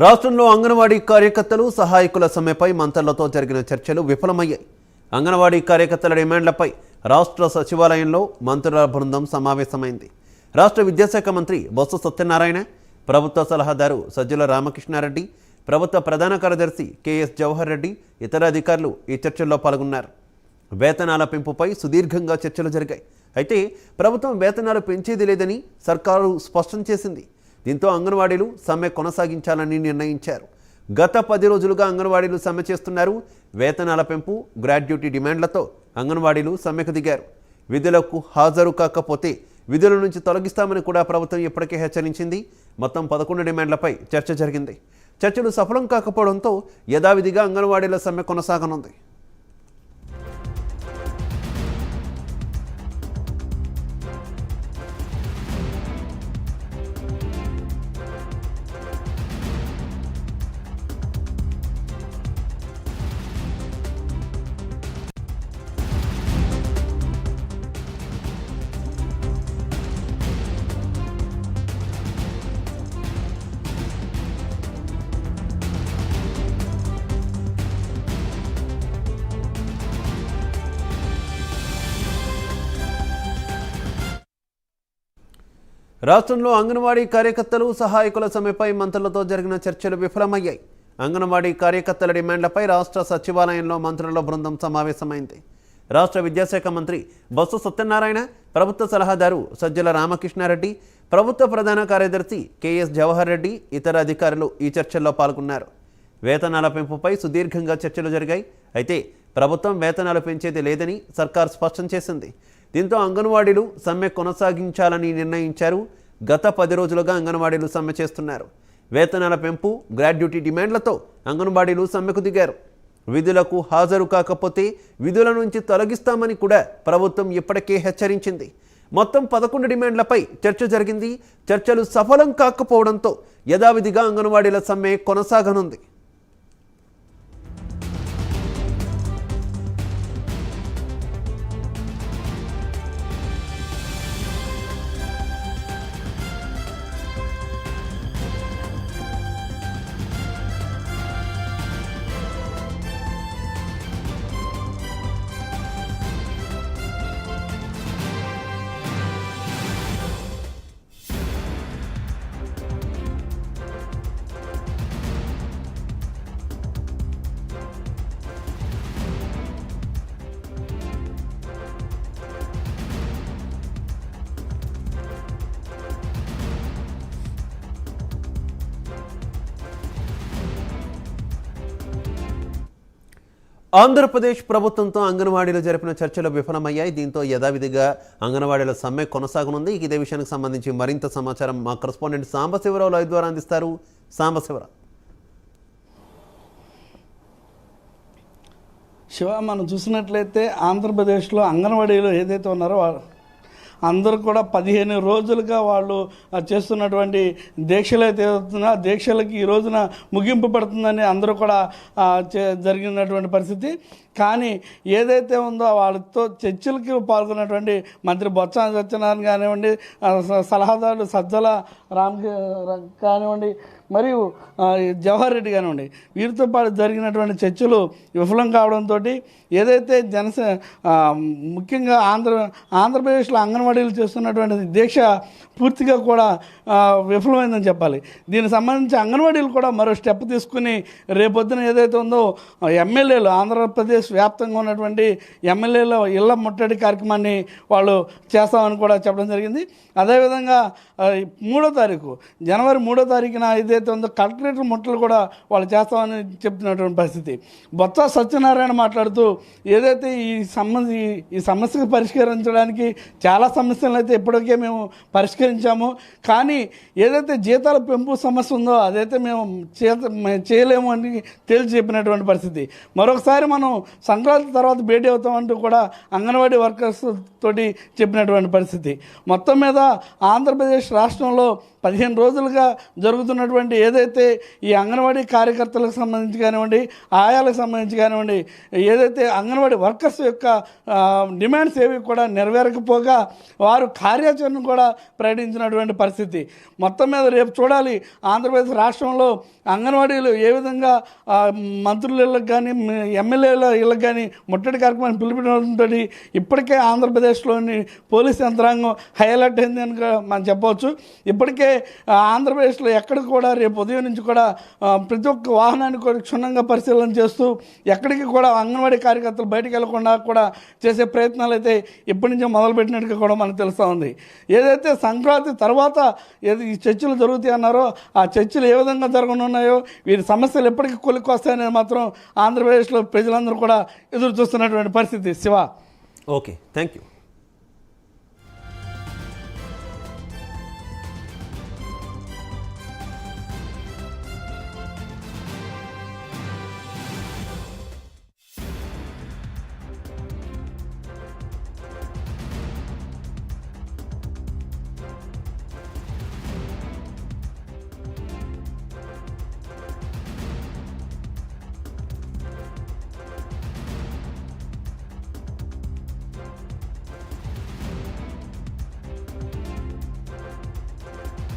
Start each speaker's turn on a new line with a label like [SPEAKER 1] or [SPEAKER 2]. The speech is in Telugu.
[SPEAKER 1] రాష్ట్రంలో అంగన్వాడీ కార్యకర్తలు సహాయకుల సమ్మెపై మంత్రులతో జరిగిన చర్చలు విఫలమయ్యాయి. అంగన్వాడీ కార్యకర్తల డిమాండ్లపై రాష్ట్ర సచివాలయంలో మంత్రుల బృందం సమావేశమైంది. రాష్ట్ర విద్యాశాఖ మంత్రి బొత్స సత్యనారాయణ, ప్రభుత్వ సలహాదారు సజ్జల రామకృష్ణారెడ్డి, ప్రభుత్వ ప్రధాన కార్యదర్శి కెఎస్ జవహర్ రెడ్డి, ఇతర అధికారులు ఈ చర్చల్లో పాల్గొన్నారు. వేతనాల పెంపుపై సుదీర్ఘంగా చర్చలు జరిగాయి. అయితే ప్రభుత్వం వేతనాలు పెంచేది లేదని సర్కారు స్పష్టం చేసింది. దీంతో అంగన్వాడీలు సమ్మె కొనసాగించాలని నిర్ణయించారు. గత 10 రోజులుగా అంగన్వాడీలు సమ్మె చేస్తున్నారు. వేతనాల పెంపు, గ్రాడ్యుటీ డిమాండ్లతో అంగన్వాడీలు సమ్మెకు దిగారు. విధులకు హాజరు కాకపోతే విధుల నుంచి తొలగిస్తామని కూడా ప్రభుత్వం ఇప్పటికే హెచ్చరించింది. మొత్తం 11 డిమాండ్లపై చర్చ జరిగింది. చర్చలు సఫలం కాకపోవడంతో యథావిధిగా అంగన్వాడీల సమ్మె కొనసాగనుంది. రాష్ట్రంలో అంగన్వాడీ కార్యకర్తలు సహాయకుల సమ్మెపై మంత్రులతో జరిగిన చర్చలు విఫలమయ్యాయి. అంగన్వాడీ కార్యకర్తల డిమాండ్లపై రాష్ట్ర సచివాలయంలో మంత్రుల బృందం సమావేశమైంది. రాష్ట్ర విద్యాశాఖ మంత్రి బొత్స సత్యనారాయణ, ప్రభుత్వ సలహాదారు సజ్జల రామకృష్ణారెడ్డి, ప్రభుత్వ ప్రధాన కార్యదర్శి కెఎస్ జవహర్ రెడ్డి, ఇతర అధికారులు ఈ చర్చల్లో పాల్గొన్నారు. వేతనాల పెంపుపై సుదీర్ఘంగా చర్చలు జరిగాయి. అయితే ప్రభుత్వం వేతనాలు పెంచేది లేదని సర్కార్ స్పష్టం చేసింది. దీంతో అంగన్వాడీలు సమ్మె కొనసాగించాలని నిర్ణయించారు. గత 10 రోజులుగా అంగన్వాడీలు సమ్మె చేస్తున్నారు. వేతనాల పెంపు, గ్రాడ్యుటీ డిమాండ్లతో అంగన్వాడీలు సమ్మెకు దిగారు. విధులకు హాజరు కాకపోతే విధుల నుంచి తొలగిస్తామని కూడా ప్రభుత్వం ఇప్పటికే హెచ్చరించింది. మొత్తం 11 డిమాండ్లపై చర్చ జరిగింది. చర్చలు సఫలం కాకపోవడంతో యథావిధిగా అంగన్వాడీల సమ్మె కొనసాగనుంది. ఆంధ్రప్రదేశ్ ప్రభుత్వంతో అంగన్వాడీలు జరిపిన చర్చలు విఫలమయ్యాయి. దీంతో యథావిధిగా అంగన్వాడీల సమ్మె కొనసాగనుంది. ఇదే విషయానికి సంబంధించి మరింత సమాచారం మా కరెస్పాండెంట్ సాంబశివరావు లైవ్ ద్వారా అందిస్తారు. సాంబశివరావు.
[SPEAKER 2] శివ, మనం చూసినట్లయితే ఆంధ్రప్రదేశ్లో అంగన్వాడీలు ఏదైతే ఉన్నారో అందరూ కూడా 15 రోజులుగా వాళ్ళు చేస్తున్నటువంటి దీక్షలు అయితే అవుతున్నా దీక్షలకి ఈ రోజున ముగింపు పడుతుందని అందరూ కూడా జరిగినటువంటి పరిస్థితి. కానీ ఏదైతే ఉందో వాళ్ళతో చర్చలకి పాల్గొన్నటువంటి మంత్రి బొత్స సత్యనారాయణ కానివ్వండి, సలహాదారులు సజ్జల కానివ్వండి, మరియు జవహర్ రెడ్డి కానివ్వండి, వీరితో పాటు జరిగినటువంటి చర్చలు విఫలం కావడంతో ఏదైతే ముఖ్యంగా ఆంధ్రప్రదేశ్లో అంగన్వాడీలు చేస్తున్నటువంటి దీక్ష పూర్తిగా కూడా విఫలమైందని చెప్పాలి. దీనికి సంబంధించి అంగన్వాడీలు కూడా మరో స్టెప్ తీసుకుని రేపొద్దున ఏదైతే ఉందో ఎమ్మెల్యేలు, ఆంధ్రప్రదేశ్ వ్యాప్తంగా ఉన్నటువంటి ఎమ్మెల్యేల ఇళ్ల ముట్టడి కార్యక్రమాన్ని వాళ్ళు చేస్తామని కూడా చెప్పడం జరిగింది. అదేవిధంగా 3వ తారీఖు జనవరి 3వ తారీఖున ఏదైతే ఉందో కలెక్టరేట్ ముట్టలు కూడా వాళ్ళు చేస్తామని చెప్తున్నటువంటి పరిస్థితి. బొత్స సత్యనారాయణ మాట్లాడుతూ ఏదైతే ఈ సమస్యకు పరిష్కరించడానికి చాలా సమస్యలను అయితే ఇప్పటికే మేము పరిష్కరించాము, కానీ ఏదైతే జీతాల పెంపు సమస్య ఉందో అదైతే మేము చేయలేము అని తేల్చి చెప్పినటువంటి పరిస్థితి. మరొకసారి మనం సంక్రాంతి తర్వాత భేటీ అవుతామంటూ కూడా అంగన్వాడీ వర్కర్స్ తోటి చెప్పినటువంటి పరిస్థితి. మొత్తం మీద ఆంధ్రప్రదేశ్ రాష్ట్రంలో 15 రోజులుగా జరుగుతున్నటువంటి ఏదైతే ఈ అంగన్వాడీ కార్యకర్తలకు సంబంధించి కానివ్వండి, ఆయాలకు సంబంధించి కానివ్వండి, ఏదైతే అంగన్వాడీ వర్కర్స్ యొక్క డిమాండ్స్ ఏవి కూడా నెరవేరకపోగా వారు కార్యాచరణ కూడా ప్రకటించినటువంటి పరిస్థితి. మొత్తం మీద రేపు చూడాలి ఆంధ్రప్రదేశ్ రాష్ట్రంలో అంగన్వాడీలు ఏ విధంగా మంత్రుల ఇళ్ళకి కానీ ఎమ్మెల్యేల ఇళ్ళకి కానీ ముట్టడి కార్యక్రమాన్ని పిలుపుతో ఇప్పటికే ఆంధ్రప్రదేశ్లోని పోలీస్ యంత్రాంగం హైలైట్ అయింది అని మనం చెప్పవచ్చు. ఇప్పటికే ఆంధ్రప్రదేశ్లో ఎక్కడ కూడా రేపు ఉదయం నుంచి కూడా ప్రతి ఒక్క వాహనాన్ని కూడా క్షుణ్ణంగా పరిశీలన చేస్తూ ఎక్కడికి కూడా అంగన్వాడీ కార్యకర్తలు బయటకు వెళ్లకుండా కూడా చేసే ప్రయత్నాలు అయితే ఇప్పటి నుంచే మొదలుపెట్టినట్టుగా కూడా మనకు తెలుస్తూ ఉంది. ఏదైతే సంక్రాంతి తర్వాత ఈ చర్చలు జరుగుతాయి అన్నారో ఆ చర్చలు ఏ విధంగా జరగనున్నాయో, వీరి సమస్యలు ఎప్పటికీ కొలిక్కి వస్తాయనేది మాత్రం ఆంధ్రప్రదేశ్లో ప్రజలందరూ కూడా ఎదురు చూస్తున్నటువంటి పరిస్థితి. Shiva,
[SPEAKER 1] okay, thank you.